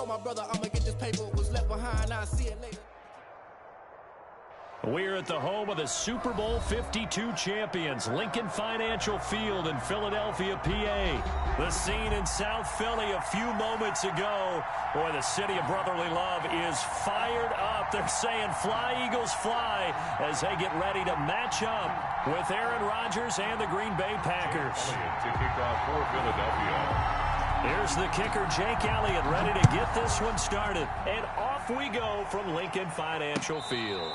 Told my brother I'ma get this paper, was left behind, I'll see it later. We're at the home of the Super Bowl 52 champions, Lincoln Financial Field in Philadelphia, PA. The scene in South Philly a few moments ago. Boy, the city of brotherly love is fired up. They're saying fly, Eagles, fly, as they get ready to match up with Aaron Rodgers and the Green Bay Packers. To kick off for Philadelphia. Here's the kicker, Jake Elliott, ready to get this one started. And off we go from Lincoln Financial Field.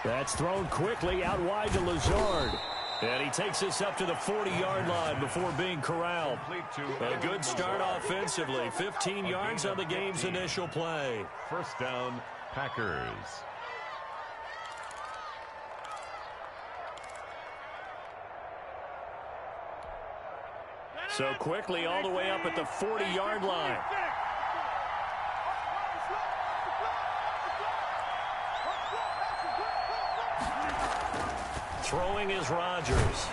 That's thrown quickly out wide to Lazard. And he takes us up to the 40-yard line before being corralled. A good start offensively. 15 yards on the game's initial play. First down, Packers. So quickly all the way up at the 40-yard line. Throwing is Rodgers.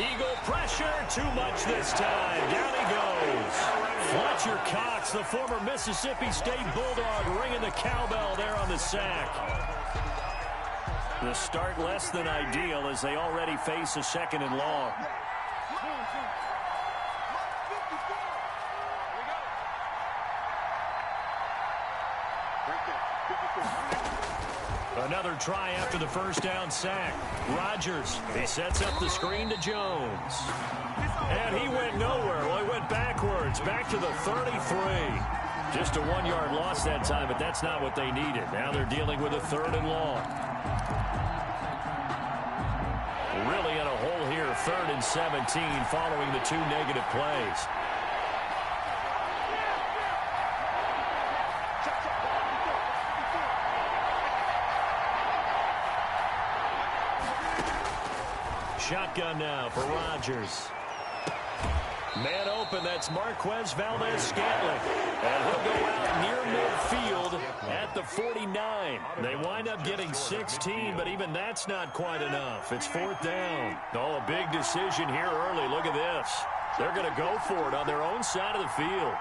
Eagle pressure, too much this time. Down he goes. Fletcher Cox, the former Mississippi State Bulldog, ringing the cowbell there on the sack. The start less than ideal as they already face a second and long. Another try after the first down sack. Rodgers, he sets up the screen to Jones. And he went nowhere. Well, he went backwards, back to the 33. Just a 1-yard loss that time, but that's not what they needed. Now they're dealing with a 3rd and long. and 17 following the 2 negative plays. Shotgun now for Rodgers. Man open, that's Marquez Valdez-Scantling. And he'll go out near midfield at the 49. They wind up getting 16, but even that's not quite enough. It's 4th down. Oh, a big decision here early. Look at this. They're going to go for it on their own side of the field.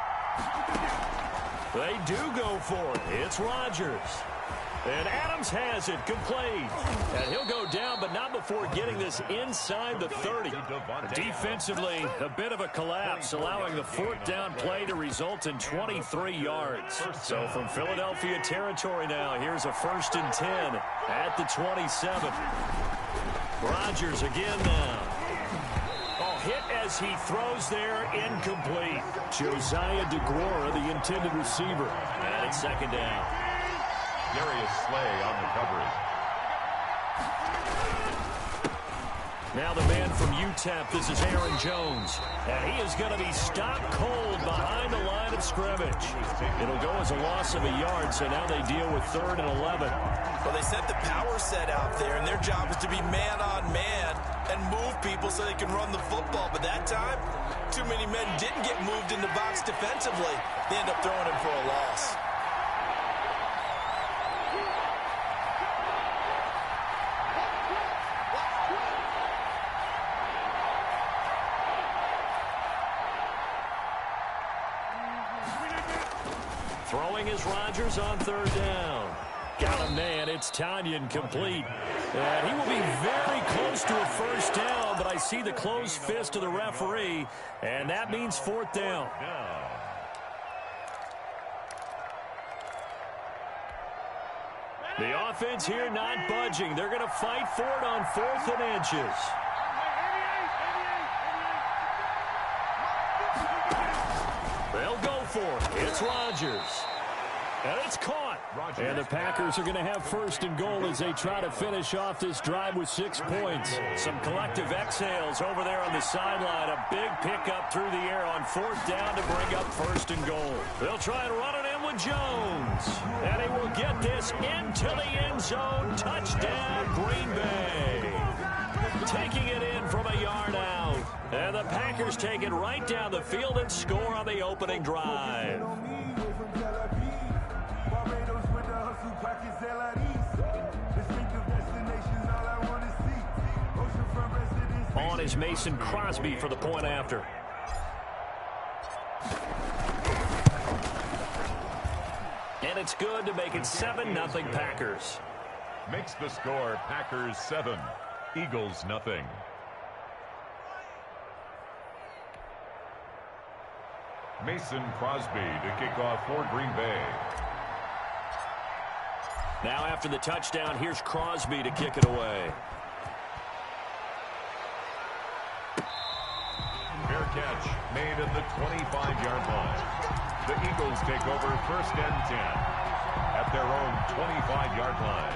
They do go for it. It's Rodgers. And Adams has it complete. And he'll go down, but not before getting this inside the 30. Defensively, a bit of a collapse, allowing the 4th down play to result in 23 yards. So from Philadelphia territory now, here's a 1st and 10 at the 27. Rodgers again now. Oh, hit as he throws there, incomplete. Josiah DeGuara, the intended receiver. And it's 2nd down. Darius Slay on the coverage. Now the man from UTEP, this is Aaron Jones. And he is going to be stopped cold behind the line of scrimmage. It'll go as a loss of a yard, so now they deal with 3rd and 11. Well, they set the power set out there, and their job is to be man-on-man and move people so they can run the football. But that time, too many men didn't get moved in the box defensively. They end up throwing him for a loss. Throwing is Rodgers on 3rd down. Got a man. It's Tanyan complete. And he will be very close to a 1st down, but I see the closed fist of the referee, and that means 4th down. The offense here not budging. They're going to fight for it on 4th and inches. They'll go for it. It's Rodgers. And it's caught. And the Packers are going to have 1st and goal as they try to finish off this drive with 6 points. Some collective exhales over there on the sideline. A big pickup through the air on 4th down to bring up 1st and goal. They'll try and run it in with Jones. And he will get this into the end zone. Touchdown, Green Bay. Taking it in from a yard out. And the Packers take it right down the field and score on the opening drive. On is Mason Crosby for the point after. And it's good to make it 7-0 Packers. Makes the score Packers 7, Eagles nothing. Mason Crosby to kick off for Green Bay. Now after the touchdown, here's Crosby to kick it away. Fair catch made at the 25-yard line. The Eagles take over 1st and 10 at their own 25-yard line.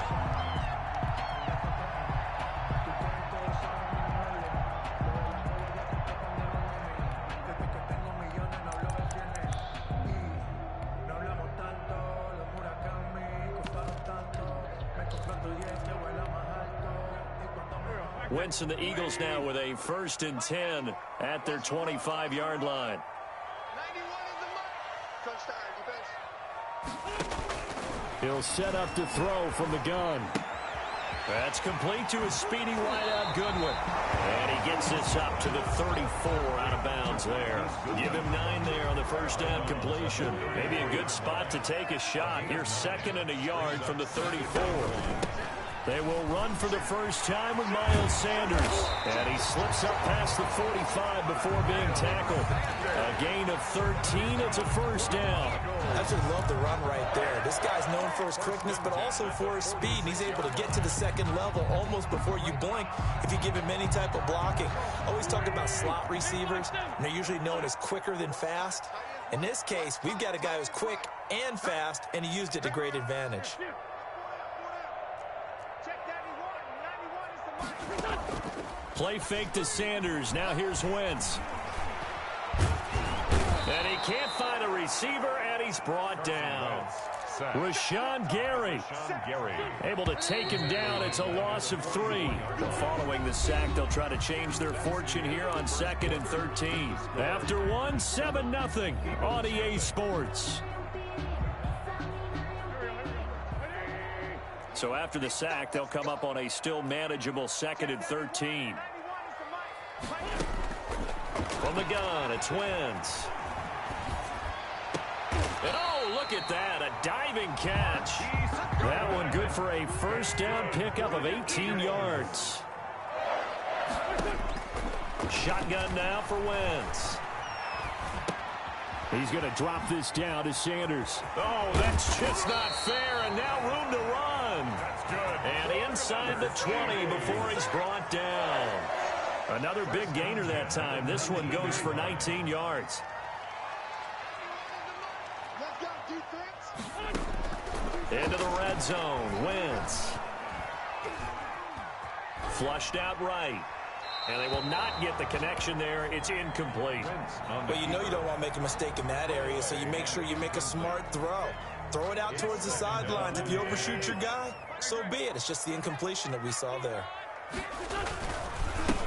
Wentz and the Eagles now with a 1st and 10 at their 25-yard line. 91 in the He'll set up to throw from the gun. That's complete to his speedy wideout Goodwin. And he gets this up to the 34 out of bounds there. Give him 9 there on the 1st down completion. Maybe a good spot to take a shot. Here's 2nd and a yard from the 34. They will run for the first time with Miles Sanders. And he slips up past the 45 before being tackled. A gain of 13. It's a 1st down. I just love the run right there. This guy's known for his quickness, but also for his speed. And he's able to get to the 2nd level almost before you blink if you give him any type of blocking. Always talk about slot receivers, and they're usually known as quicker than fast. In this case, we've got a guy who's quick and fast, and he used it to great advantage. Play fake to Sanders. Now here's Wentz. And he can't find a receiver, and he's brought down. Rashawn Gary able to take him down. It's a loss of 3. Following the sack, they'll try to change their fortune here on 2nd and 13. After 1, 7-0 on EA Sports. So after the sack, they'll come up on a still manageable 2nd and 13. From the gun, it's Wentz. And oh, look at that, a diving catch. That one good for a first down pickup of 18 yards. Shotgun now for Wentz. He's going to drop this down to Sanders. Oh, that's just not fair, and now room to run. That's good. And inside the 20 before he's brought down. Another big gainer that time. This one goes for 19 yards. Into the red zone. Wentz. Flushed out right. And they will not get the connection there. It's incomplete. Well, you know you don't want to make a mistake in that area, so you make sure you make a smart throw. Throw it out towards the sidelines. If you overshoot your guy, so be it. It's just the incompletion that we saw there.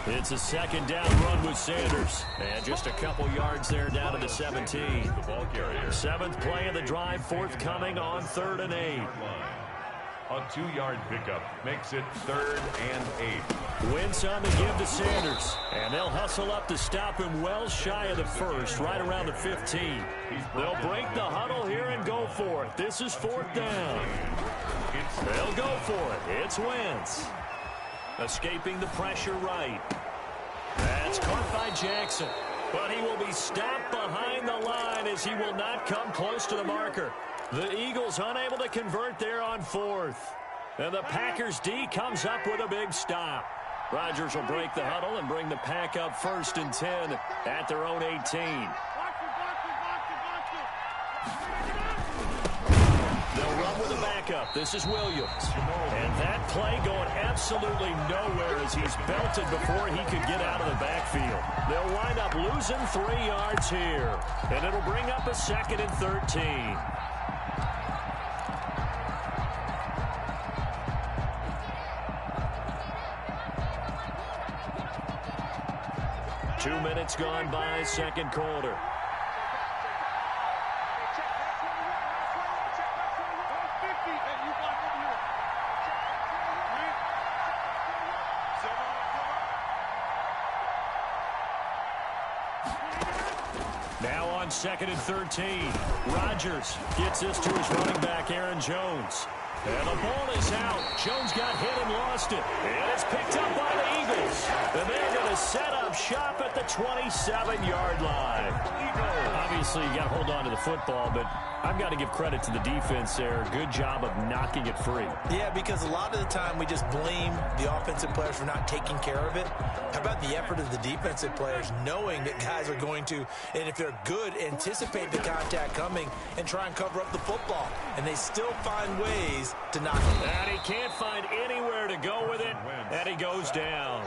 It's a second down run with Sanders. And just a couple yards there down to the 17. The ball carrier. 7th play of the drive, forthcoming on 3rd and 8. A 2-yard pickup makes it 3rd and 8. Wentz on the give to Sanders. And they'll hustle up to stop him well shy of the first, right around the 15. They'll break the huddle here and go for it. This is 4th down. They'll go for it. It's Wentz. Escaping the pressure right. That's caught by Jackson. But he will be stopped behind the line as he will not come close to the marker. The Eagles unable to convert there on 4th. And the Packers D comes up with a big stop. Rodgers will break the huddle and bring the Pack up 1st and 10 at their own 18. They'll run with a backup. This is Williams. And that play going absolutely nowhere as he's belted before he could get out of the backfield. They'll wind up losing 3 yards here. And it'll bring up a 2nd and 13. Two minutes gone by, second quarter. Now on 2nd and 13. Rodgers gets this to his running back, Aaron Jones. And the ball is out. Jones got hit and lost it. And it's picked up by the Eagles. And they're going to set up shop at the 27-yard line. Obviously, you got to hold on to the football, but I've got to give credit to the defense there. Good job of knocking it free. Yeah, because a lot of the time we just blame the offensive players for not taking care of it. How about the effort of the defensive players knowing that guys are going to, and if they're good, anticipate the contact coming and try and cover up the football. And they still find ways to knock it. And he can't find anywhere to go with it, and he goes down.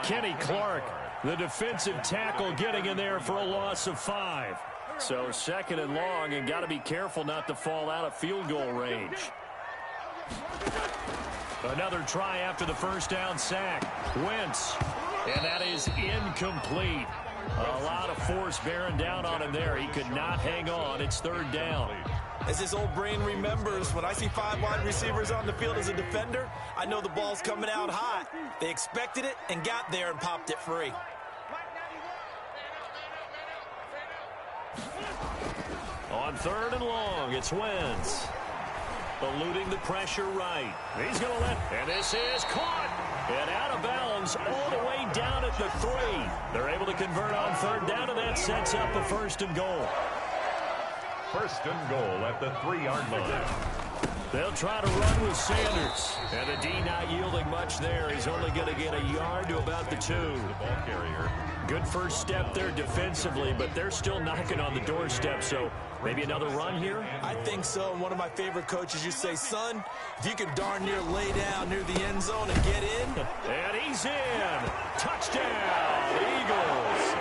Kenny Clark, the defensive tackle, getting in there for a loss of 5. So 2nd and long, and got to be careful not to fall out of field goal range. Another try after the first down sack. Wentz, and that is incomplete. A lot of force bearing down on him there. He could not hang on. It's 3rd down. As his old brain remembers, when I see 5 wide receivers on the field as a defender, I know the ball's coming out hot. They expected it and got there and popped it free. On 3rd and long, it's Wentz. Eluding the pressure right. He's going to let, and this is caught. And out of bounds all the way down at the 3. They're able to convert on 3rd down, and that sets up a 1st and goal. 1st and goal at the 3-yard line. They'll try to run with Sanders. And the D not yielding much there. He's only going to get a yard to about the 2. The ball carrier. Good first step there defensively, but they're still knocking on the doorstep, so maybe another run here? I think so. And one of my favorite coaches used to say, son, if you can darn near lay down near the end zone and get in. And he's in. Touchdown, Eagles.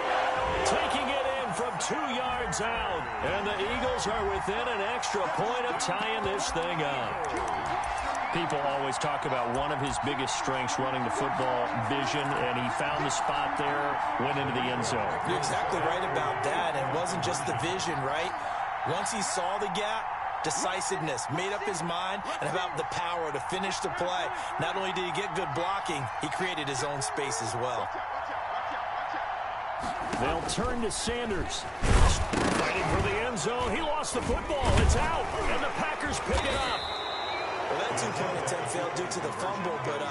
Taking it in from 2 yards out. And the Eagles are within an extra point of tying this thing up. People always talk about one of his biggest strengths running the football, vision, and he found the spot there, went into the end zone. You're exactly right about that. It wasn't just the vision, right? Once he saw the gap, decisiveness, made up his mind, and about the power to finish the play. Not only did he get good blocking, he created his own space as well. They'll turn to Sanders. Fighting for the end zone. He lost the football. It's out, and the Packers pick it up. Well, that two-point attempt failed due to the fumble, but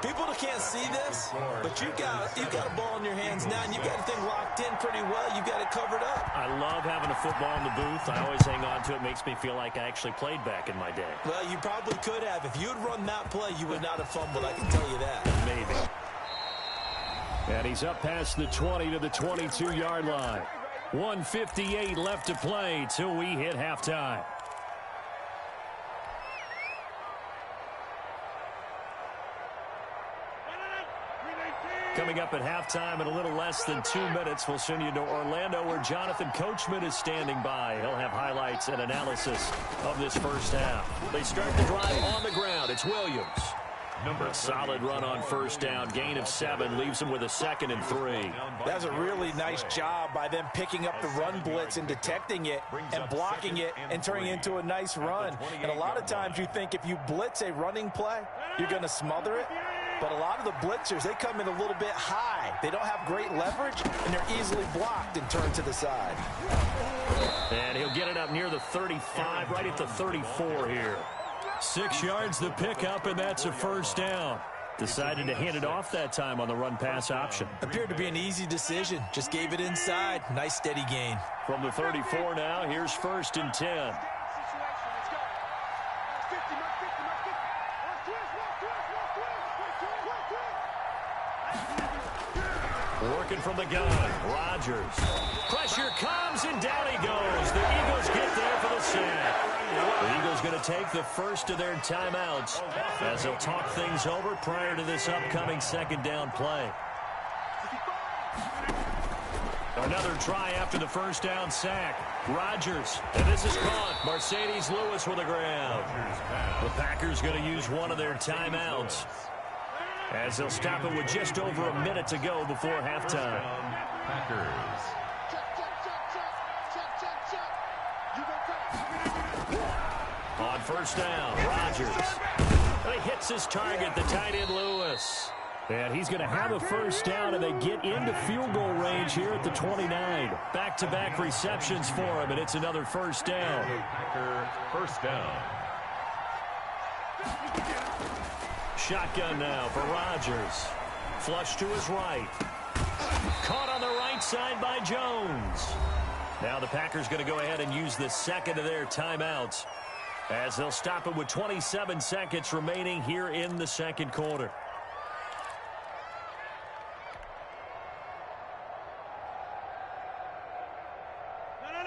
people can't see this, but you got a ball in your hands now, and you got the thing locked in pretty well. You got it covered up. I love having a football in the booth. I always hang on to it. Makes me feel like I actually played back in my day. Well, you probably could have. If you had run that play, you would not have fumbled. I can tell you that. Maybe. And he's up past the 20 to the 22-yard line. 1:58 left to play till we hit halftime. Coming up at halftime in a little less than 2 minutes, we'll send you to Orlando where Jonathan Coachman is standing by. He'll have highlights and analysis of this first half. They start the drive on the ground. It's Williams. A solid run on first down. Gain of 7 leaves him with a 2nd and 3. That's a really nice job by them picking up the run blitz and detecting it and blocking it and turning it into a nice run. And a lot of times you think if you blitz a running play, you're going to smother it. But a lot of the blitzers, they come in a little bit high. They don't have great leverage, and they're easily blocked and turned to the side. And he'll get it up near the 35, right at the 34 here. 6 yards the pickup, and that's a first down. Decided to hand it off that time on the run-pass option. Appeared to be an easy decision. Just gave it inside. Nice steady gain. From the 34 now, here's 1st and 10. Working from the gun, Rodgers. Pressure comes, and down he goes. The Eagles get there for the sack. The Eagles going to take the first of their timeouts as they'll talk things over prior to this upcoming 2nd down play. Another try after the first down sack. Rodgers, and this is caught. Mercedes Lewis with a grab. The Packers going to use one of their timeouts as they'll stop it with just over a minute to go before halftime. Packers. On first down, Rodgers. He hits his target, the tight end Lewis. And he's going to have a first down, and they get into field goal range here at the 29. Back-to-back receptions for him, and it's another first down. Packer first down. Shotgun now for Rodgers. Flush to his right. Caught on the right side by Jones. Now the Packers going to go ahead and use the second of their timeouts as they'll stop it with 27 seconds remaining here in the second quarter.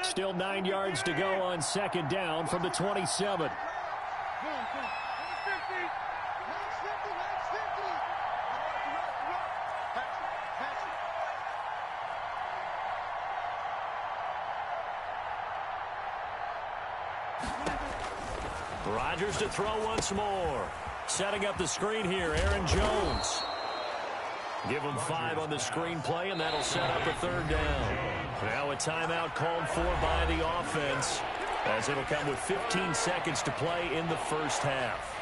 Still 9 yards to go on 2nd down from the 27. Rodgers to throw once more. Setting up the screen here, Aaron Jones. Give him 5 on the screen play, and that'll set up a 3rd down. Now a timeout called for by the offense, as it'll come with 15 seconds to play in the first half.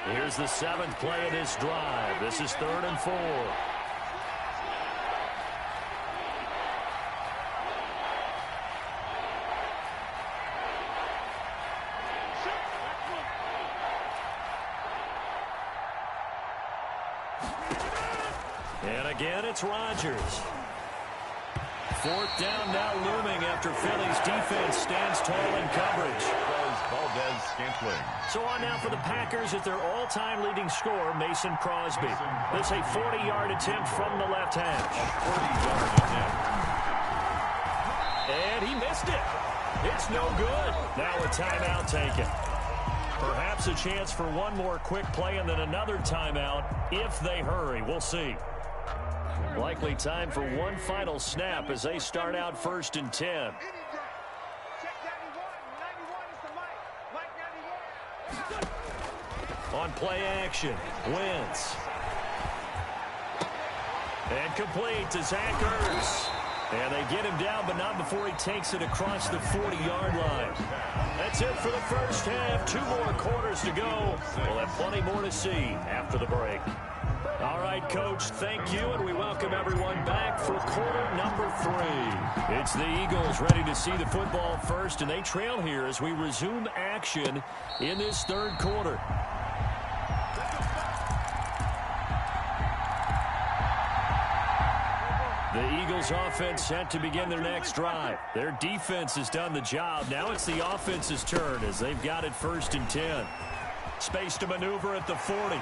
Here's the 7th play of this drive. This is 3rd and 4. again, it's Rodgers. Fourth down now looming after Philly's defense stands tall in coverage. So on now for the Packers at their all-time leading scorer, Mason Crosby. This a 40-yard attempt from the left hash. And he missed it. It's no good. Now a timeout taken. Perhaps a chance for one more quick play and then another timeout if they hurry. We'll see. Likely time for one final snap as they start out 1st and 10. On play action, Wentz. And complete to Zach Ertz. And they get him down, but not before he takes it across the 40-yard line. That's it for the first half. 2 more quarters to go. We'll have plenty more to see after the break. All right, Coach, thank you, and we welcome everyone back for quarter number 3. It's the Eagles ready to see the football first, and they trail here as we resume action in this 3rd quarter. The Eagles offense set to begin their next drive. Their defense has done the job. Now it's the offense's turn as they've got it 1st and 10. Space to maneuver at the 40.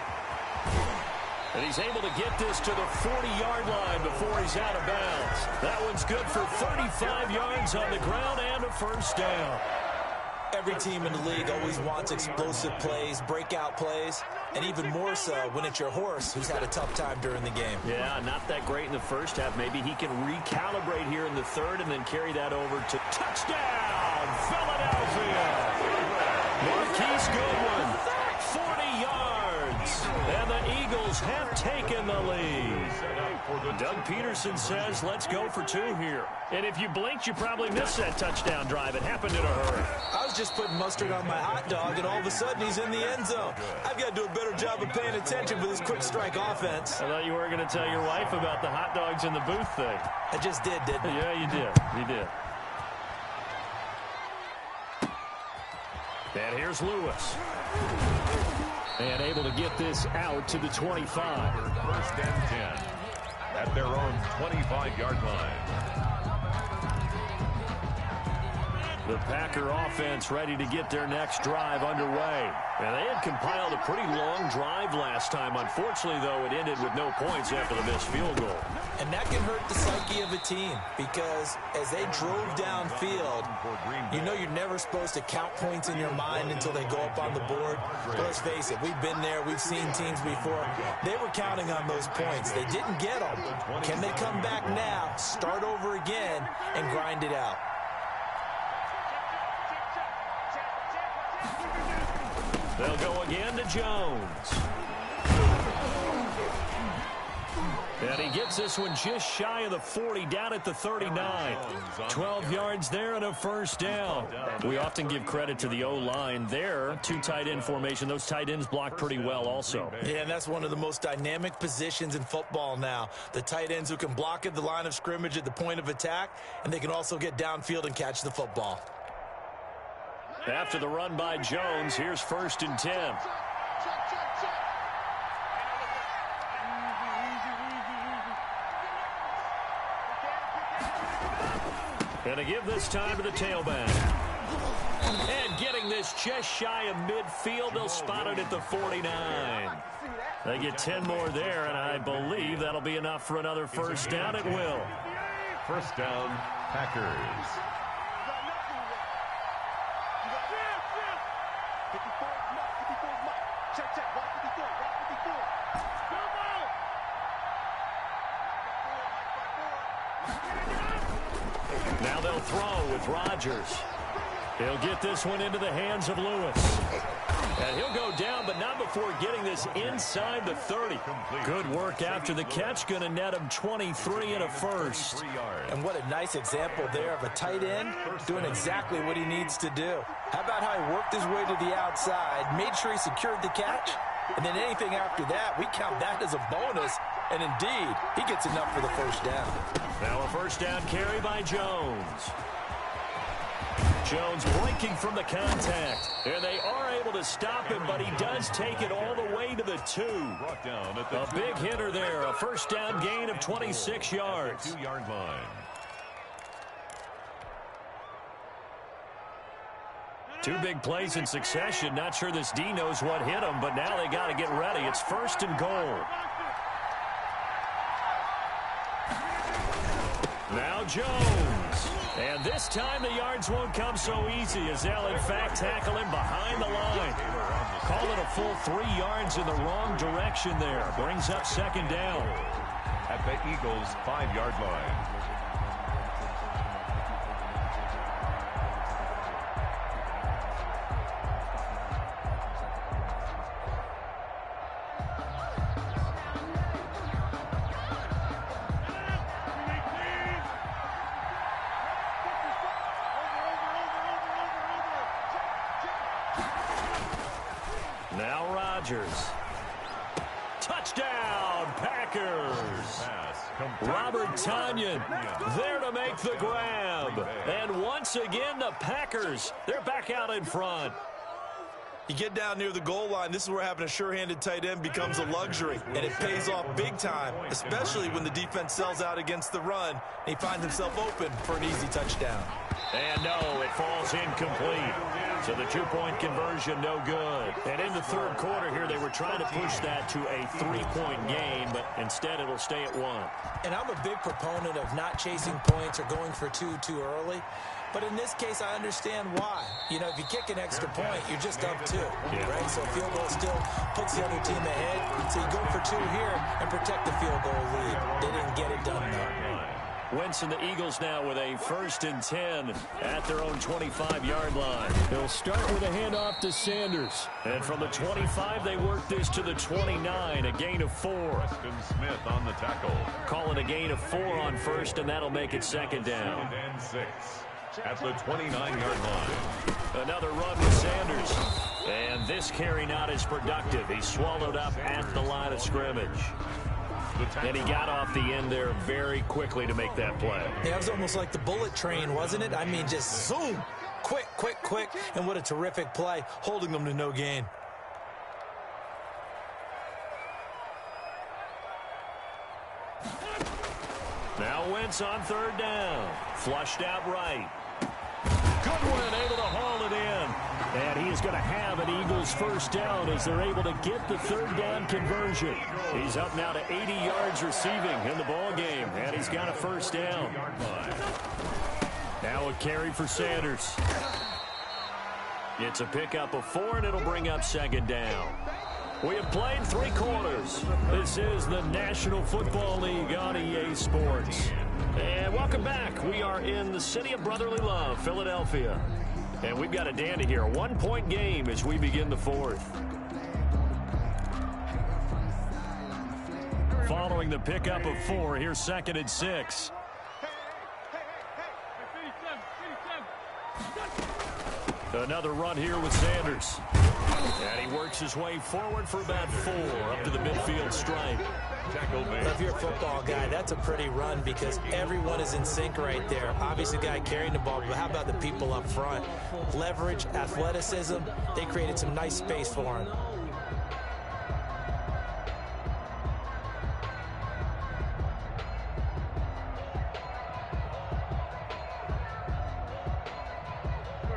And he's able to get this to the 40-yard line before he's out of bounds. That one's good for 35 yards on the ground and a first down. Every team in the league always wants explosive plays, breakout plays, and even more so when it's your horse who's had a tough time during the game. Yeah, not that great in the first half. Maybe he can recalibrate here in the 3rd and then carry that over to touchdown, Philadelphia. Marquise Goodwin, 40 yards, and the Eagles have taken the lead. Doug Peterson says, let's go for 2 here. And if you blinked, you probably missed that touchdown drive. It happened in a hurry. I was just putting mustard on my hot dog, and all of a sudden he's in the end zone. I've got to do a better job of paying attention for this quick strike offense. I thought you were going to tell your wife about the hot dogs in the booth thing. I just did, didn't I? Yeah, you did. You did. And here's Lewis. And able to get this out to the 25. 1st and 10 at their own 25-yard line. The Packer offense ready to get their next drive underway. And they had compiled a pretty long drive last time. Unfortunately, though, it ended with no points after the missed field goal. And that can hurt the psyche of a team because as they drove downfield, you know you're never supposed to count points in your mind until they go up on the board. But let's face it, we've been there. We've seen teams before. They were counting on those points. They didn't get them. Can they come back now, start over again, and grind it out? They'll go again to Jones. And he gets this one just shy of the 40, down at the 39. 12 yards there and a first down. We often give credit to the O-line there. 2 tight end formation. Those tight ends block pretty well also. Yeah, and that's one of the most dynamic positions in football now. The tight ends who can block at the line of scrimmage at the point of attack, and they can also get downfield and catch the football. After the run by Jones, here's 1st and 10. And to give this time to the tailback. And getting this just shy of midfield, they'll spot it at the 49. They get 10 more there, and I believe that'll be enough for another first down. It will. First down, Packers. Now they'll throw with Rodgers. He'll get this one into the hands of Lewis. And he'll go down, but not before getting this inside the 30. Good work after the catch. Going to net him 23 and a first. And what a nice example there of a tight end doing exactly what he needs to do. How about how he worked his way to the outside, made sure he secured the catch, and then anything after that, we count that as a bonus. And indeed, he gets enough for the first down. Now a first down carry by Jones. Jones breaking from the contact. And they are able to stop him, but he does take it all the way to the 2. A big hitter there. A first down gain of 26 yards. 2-yard line. Two big plays in succession. Not sure this D knows what hit him, but now they got to get ready. It's 1st and goal. Now Jones. And this time the yards won't come so easy as they'll in fact tackle him behind the line. Call it a full 3 yards in the wrong direction there. Brings up 2nd down. At the Eagles' 5-yard line. Now Rodgers. Touchdown, Packers. Robert Tonyan there to make the grab. And once again, the Packers, they're back out in front. You get down near the goal line, this is where having a sure-handed tight end becomes a luxury, and it pays off big time, especially when the defense sells out against the run, and he finds himself open for an easy touchdown. And no, it falls incomplete. So the 2-point conversion, no good. And in the 3rd quarter here, they were trying to push that to a 3-point game, but instead it'll stay at 1. And I'm a big proponent of not chasing points or going for 2 too early. But in this case, I understand why. You know, if you kick an extra point, you're just up 2, right? So a field goal still puts the other team ahead. So you go for 2 here and protect the field goal lead. They didn't get it done, though. Wentz and the Eagles now with a 1st and 10 at their own 25-yard line. They'll start with a handoff to Sanders. And from the 25, they work this to the 29, a gain of 4. Preston Smith on the tackle. Call it a gain of 4 on 1st, and that'll make it 2nd down. 2nd and 6 at the 29-yard line. Another run with Sanders. And this carry not as productive. He's swallowed up at the line of scrimmage. And he got off the end there very quickly to make that play. Yeah, it was almost like the bullet train, wasn't it? I mean, just zoom. Quick, quick, quick. And what a terrific play, holding them to no gain. Now Wentz on 3rd down. Flushed out right. Goodwin able to haul it in. And he is going to have an Eagles 1st down as they're able to get the 3rd down conversion. He's up now to 80 yards receiving in the ball game, and he's got a 1st down. Now a carry for Sanders. It's a pickup of 4, and it'll bring up 2nd down. We have played 3 quarters. This is the National Football League on EA Sports. And welcome back. We are in the city of brotherly love, Philadelphia. And we've got a dandy here. A 1-point game as we begin the 4th. Following the pickup of 4, here's 2nd and 6. Another run here with Sanders. And he works his way forward for about 4 up to the midfield stripe. If you're a football guy, that's a pretty run because everyone is in sync right there. Obviously, the guy carrying the ball, but how about the people up front? Leverage, athleticism, they created some nice space for him.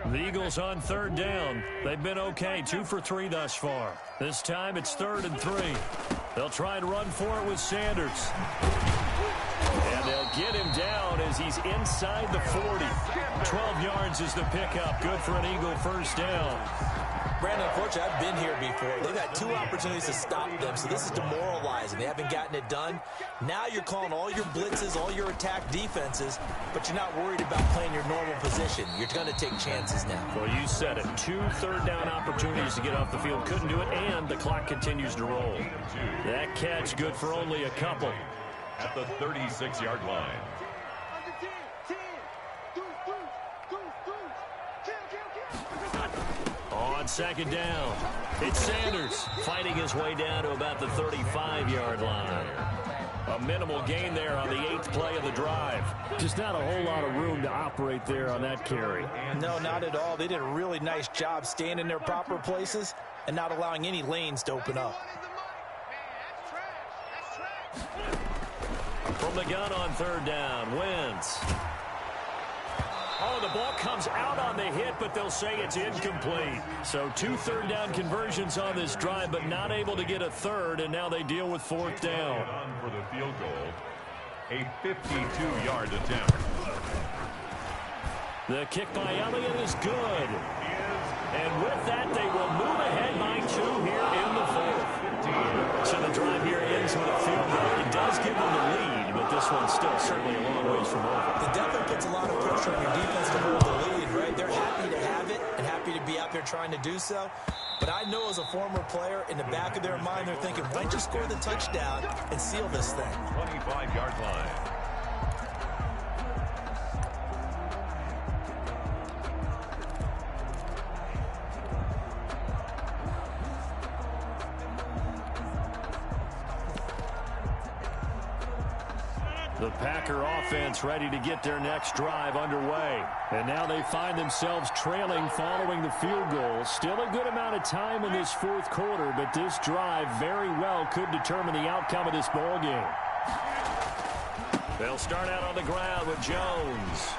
The Eagles on 3rd down. They've been okay, 2 for 3 thus far. This time it's 3rd and 3. They'll try and run for it with Sanders. And they'll get him down as he's inside the 40. 12 yards is the pickup. Good for an Eagle 1st down. Brandon, unfortunately, I've been here before. They've had 2 opportunities to stop them, so this is demoralizing. They haven't gotten it done. Now you're calling all your blitzes, all your attack defenses, but you're not worried about playing your normal position. You're going to take chances now. Well, you said it. 2 3rd down opportunities to get off the field. Couldn't do it, and the clock continues to roll. That catch good for only a couple. At the 36-yard line. On 2nd down, it's Sanders fighting his way down to about the 35-yard line. A minimal gain there on the 8th play of the drive. Just not a whole lot of room to operate there on that carry. No, not at all. They did a really nice job staying in their proper places and not allowing any lanes to open up. From the gun on 3rd down, Wentz. Oh, the ball comes out on the hit, but they'll say it's incomplete. So 2 third-down conversions on this drive, but not able to get a third, and now they deal with 4th down. For the field goal, a 52-yard attempt. The kick by Elliott is good. And with that, they will move ahead by 2 here in the 4th. So the drive here ends with a field goal. It does give them the lead, but this one's still certainly a long ways from over. It definitely puts a lot of pressure on your defense to hold the lead, right? They're happy to have it and happy to be out there trying to do so. But I know as a former player, in the back of their mind, they're thinking, why don't you score the touchdown and seal this thing? 25-yard line. The Packer offense ready to get their next drive underway. And now they find themselves trailing following the field goal. Still a good amount of time in this 4th quarter, but this drive very well could determine the outcome of this ball game. They'll start out on the ground with Jones.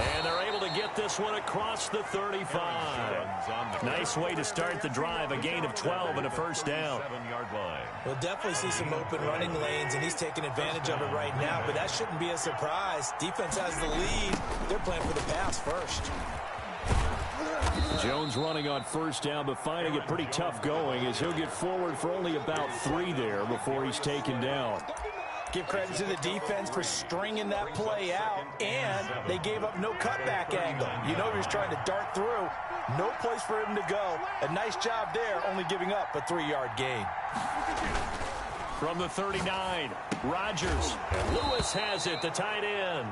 And they're able to get this one across the 35. Nice way to start the drive. A gain of 12 and a 1st down. 7-yard line. We'll definitely see some open running lanes, and he's taking advantage of it right now, but that shouldn't be a surprise. Defense has the lead. They're playing for the pass first. Jones running on 1st down, but finding it pretty tough going as he'll get forward for only about 3 there before he's taken down. Give credit to the defense for stringing that play out, and they gave up no cutback angle. You know he was trying to dart through. No place for him to go. A nice job there, only giving up a 3-yard gain. From the 39, Rodgers. And Lewis has it, the tight end.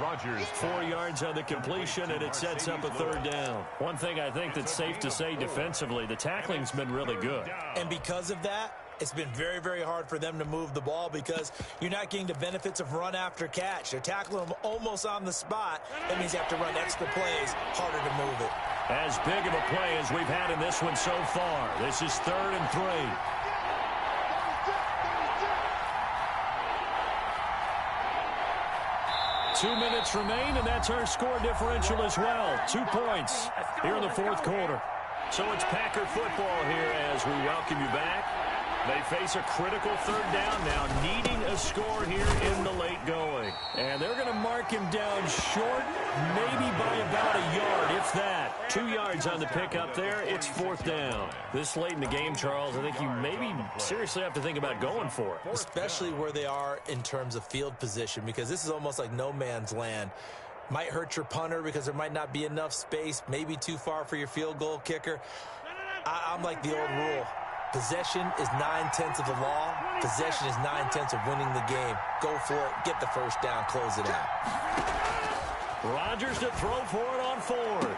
Rodgers 4 yards on the completion, and it sets up a 3rd down. One thing I think that's safe to say defensively, the tackling's been really good. And because of that, it's been very, very hard for them to move the ball because you're not getting the benefits of run after catch. They're tackling them almost on the spot. That means you have to run extra plays, harder to move it. As big of a play as we've had in this one so far. This is 3rd and 3. Two minutes remain, and that's our score differential as well. 2 points here in the 4th quarter. So it's Packer football here as we welcome you back. They face a critical 3rd down now, needing a score here in the late going. And they're going to mark him down short, maybe by about a yard, if that. 2 yards on the pickup there. It's 4th down. This late in the game, Charles, I think you maybe seriously have to think about going for it. Especially where they are in terms of field position, because this is almost like no man's land. Might hurt your punter because there might not be enough space, maybe too far for your field goal kicker. I'm like the old rule. Possession is 9/10 of the law. Possession is 9/10 of winning the game. Go for it. Get the 1st down. Close it out. Rodgers to throw for it on 4th.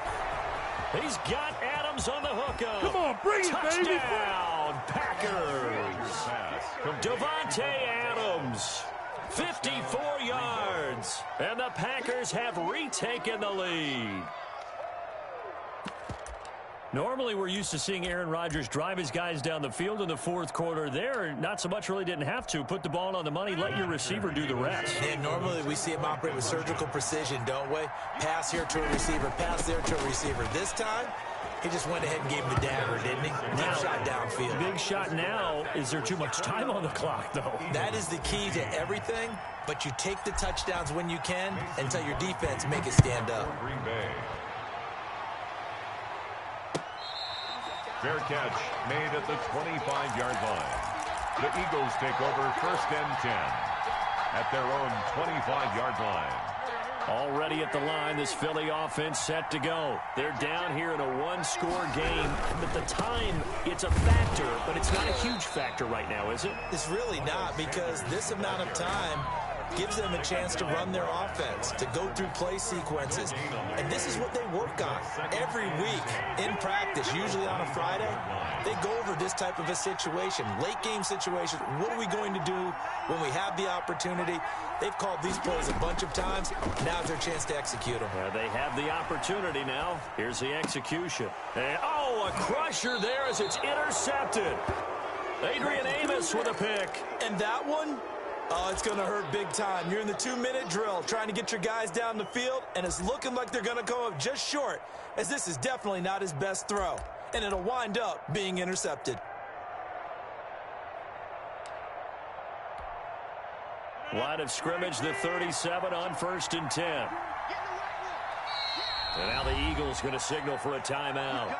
He's got Adams on the hookup. Come on, bring it, baby. Touchdown, Packers. Davante Adams, 54 yards. And the Packers have retaken the lead. Normally, we're used to seeing Aaron Rodgers drive his guys down the field in the 4th quarter. There, not so much really didn't have to. Put the ball on the money, let your receiver do the rest. Yeah, normally we see him operate with surgical precision, don't we? Pass here to a receiver, pass there to a receiver. This time, he just went ahead and gave him the dagger, didn't he? Deep shot downfield. Big shot now. Is there too much time on the clock, though? That is the key to everything, but you take the touchdowns when you can and tell your defense make it stand up. Green Bay. Fair catch made at the 25-yard line. The Eagles take over 1st and 10 at their own 25-yard line. Already at the line, this Philly offense set to go. They're down here in a 1-score game. But the time, it's a factor, but it's not a huge factor right now, is it? It's really not, because this amount of time, gives them a chance to run their offense, to go through play sequences. And this is what they work on every week in practice, usually on a Friday. They go over this type of a situation, late game situation. What are we going to do when we have the opportunity? They've called these plays a bunch of times. Now's their chance to execute them. They have the opportunity now. Here's the execution. And, a crusher there as it's intercepted. Adrian Amos with a pick. And that one, it's going to hurt big time. You're in the 2-minute drill trying to get your guys down the field, and it's looking like they're going to come up just short, as this is definitely not his best throw. And it'll wind up being intercepted. Line of scrimmage, the 37 on 1st and 10. And now the Eagles going to signal for a timeout.